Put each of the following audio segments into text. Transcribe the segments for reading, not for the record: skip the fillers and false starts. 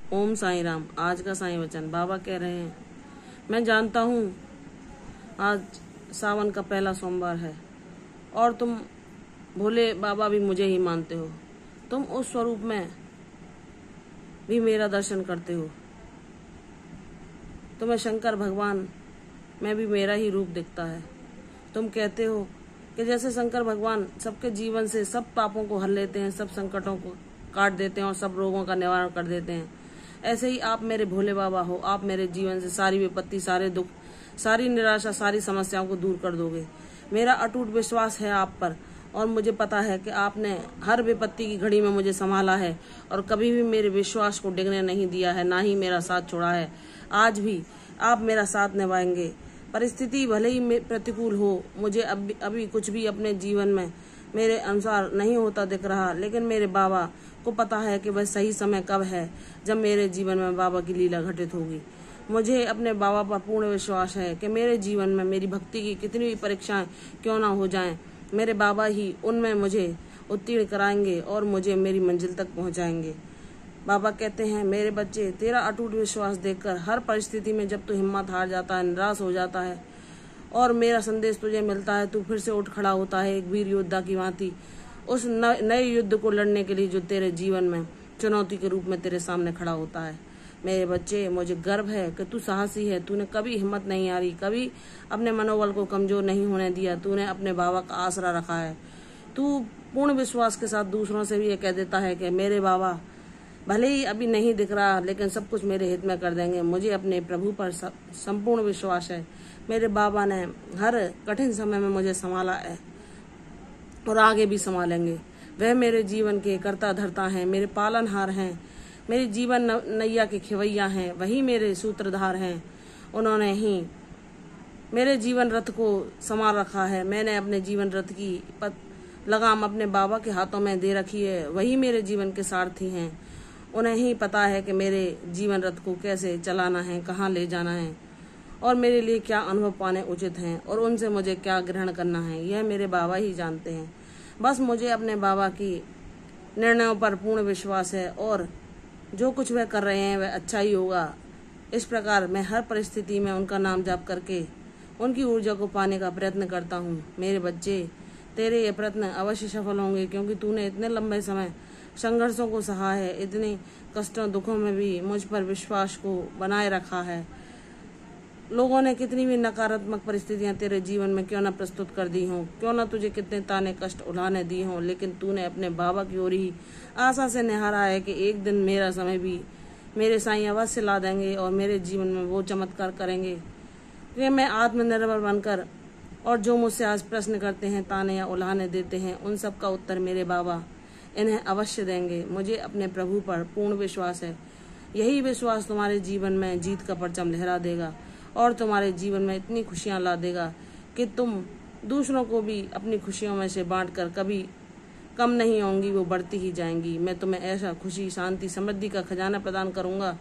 ओम साईं राम। आज का साईं वचन बाबा कह रहे हैं, मैं जानता हूँ आज सावन का पहला सोमवार है और तुम भोले बाबा भी मुझे ही मानते हो। तुम उस स्वरूप में भी मेरा दर्शन करते हो। तुम्हें शंकर भगवान में भी मेरा ही रूप दिखता है। तुम कहते हो कि जैसे शंकर भगवान सबके जीवन से सब पापों को हर लेते हैं, सब संकटों को काट देते हैं और सब रोगों का निवारण कर देते हैं, ऐसे ही आप मेरे भोले बाबा हो। आप मेरे जीवन से सारी विपत्ति, सारे दुख, सारी निराशा, सारी समस्याओं को दूर कर दोगे। मेरा अटूट विश्वास है आप पर और मुझे पता है कि आपने हर विपत्ति की घड़ी में मुझे संभाला है और कभी भी मेरे विश्वास को डिगने नहीं दिया है, ना ही मेरा साथ छोड़ा है। आज भी आप मेरा साथ निभाएंगे। परिस्थिति भले ही प्रतिकूल हो, मुझे अभी कुछ भी अपने जीवन में मेरे अनुसार नहीं होता दिख रहा, लेकिन मेरे बाबा को पता है कि वह सही समय कब है जब मेरे जीवन में बाबा की लीला घटित होगी। मुझे अपने बाबा पर पूर्ण विश्वास है कि मेरे जीवन में मेरी भक्ति की कितनी भी परीक्षाएं क्यों ना हो जाएं, मेरे बाबा ही उनमें मुझे उत्तीर्ण कराएंगे और मुझे मेरी मंजिल तक पहुंचाएंगे। बाबा कहते हैं, मेरे बच्चे, तेरा अटूट विश्वास देखकर हर परिस्थिति में जब तू हिम्मत हार जाता है, निराश हो जाता है और मेरा संदेश तुझे मिलता है, तू फिर से उठ खड़ा होता है एक वीर योद्धा की भांति उस नए युद्ध को लड़ने के लिए जो तेरे जीवन में चुनौती के रूप में तेरे सामने खड़ा होता है। मेरे बच्चे, मुझे गर्व है कि तू साहसी है। तूने कभी हिम्मत नहीं हारी, कभी अपने मनोबल को कमजोर नहीं होने दिया। तूने अपने बाबा का आसरा रखा है। तू पूर्ण विश्वास के साथ दूसरों से भी ये कह देता है कि मेरे बाबा भले ही अभी नहीं दिख रहा, लेकिन सब कुछ मेरे हित में कर देंगे। मुझे अपने प्रभु पर संपूर्ण विश्वास है। मेरे बाबा ने हर कठिन समय में मुझे संभाला है और आगे भी संभालेंगे। वह मेरे जीवन के कर्ता धर्ता हैं, मेरे पालनहार हैं, मेरे जीवन नैया के खिवैया हैं, वही मेरे सूत्रधार हैं। उन्होंने ही मेरे जीवन रथ को संभाल रखा है। मैंने अपने जीवन रथ की लगाम अपने बाबा के हाथों में दे रखी है। वही मेरे जीवन के सारथी हैं। उन्हें ही पता है कि मेरे जीवन रथ को कैसे चलाना है, कहाँ ले जाना है और मेरे लिए क्या अनुभव पाने उचित हैं और उनसे मुझे क्या ग्रहण करना है, यह मेरे बाबा ही जानते हैं। बस मुझे अपने बाबा की निर्णयों पर पूर्ण विश्वास है और जो कुछ वह कर रहे हैं वह अच्छा ही होगा। इस प्रकार मैं हर परिस्थिति में उनका नाम जाप करके उनकी ऊर्जा को पाने का प्रयत्न करता हूँ। मेरे बच्चे, तेरे ये प्रयत्न अवश्य सफल होंगे, क्योंकि तूने इतने लंबे समय संघर्षों को सहा है, इतने कष्टों दुखों में भी मुझ पर विश्वास को बनाए रखा है। लोगों ने कितनी भी नकारात्मक परिस्थितियां तेरे जीवन में क्यों न प्रस्तुत कर दी हों, क्यों न तुझे कितने ताने कष्ट उठाने दी हों, लेकिन तूने अपने बाबा की ओर ही आशा से निहारा है कि एक दिन मेरा समय भी मेरे साईं अवश्य ला देंगे और मेरे जीवन में वो चमत्कार करेंगे कि मैं आत्मनिर्भर बनकर, और जो मुझसे आज प्रश्न करते हैं, ताने या उल्हाने देते हैं, उन सब का उत्तर मेरे बाबा इन्हें अवश्य देंगे। मुझे अपने प्रभु पर पूर्ण विश्वास है। यही विश्वास तुम्हारे जीवन में जीत का परचम लहरा देगा और तुम्हारे जीवन में इतनी खुशियां ला देगा कि तुम दूसरों को भी अपनी खुशियों में से बांटकर कभी कम नहीं होंगी, वो बढ़ती ही जाएंगी। मैं तुम्हें ऐसा खुशी, शांति, समृद्धि का खजाना प्रदान करूंगा,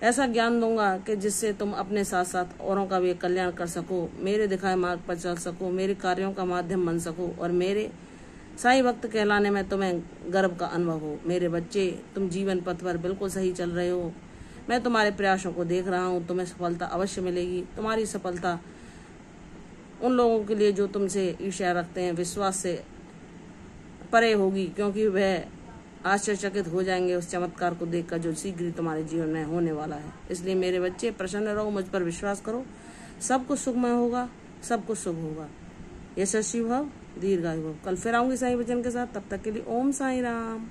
ऐसा ज्ञान दूंगा कि जिससे तुम अपने साथ साथ औरों का भी कल्याण कर सको, मेरे दिखाए मार्ग पर चल सको, मेरे कार्यों का माध्यम बन सको और मेरे साईं भक्त कहलाने में तुम्हें गर्व का अनुभव हो। मेरे बच्चे, तुम जीवन पथ पर बिल्कुल सही चल रहे हो। मैं तुम्हारे प्रयासों को देख रहा हूँ। तुम्हें सफलता अवश्य मिलेगी। तुम्हारी सफलता उन लोगों के लिए जो तुमसे ईर्ष्या रखते हैं, विश्वास से परे होगी, क्योंकि वह आश्चर्यचकित हो जाएंगे उस चमत्कार को देखकर जो शीघ्र ही तुम्हारे जीवन में होने वाला है। इसलिए मेरे बच्चे, प्रसन्न रहो, मुझ पर विश्वास करो। सब कुछ सुखमय होगा, सब कुछ शुभ होगा। यशस्वी भव, दीर्घायु भव। कल फिर आऊंगी साईं वचन के साथ। तब तक के लिए ओम साईं राम।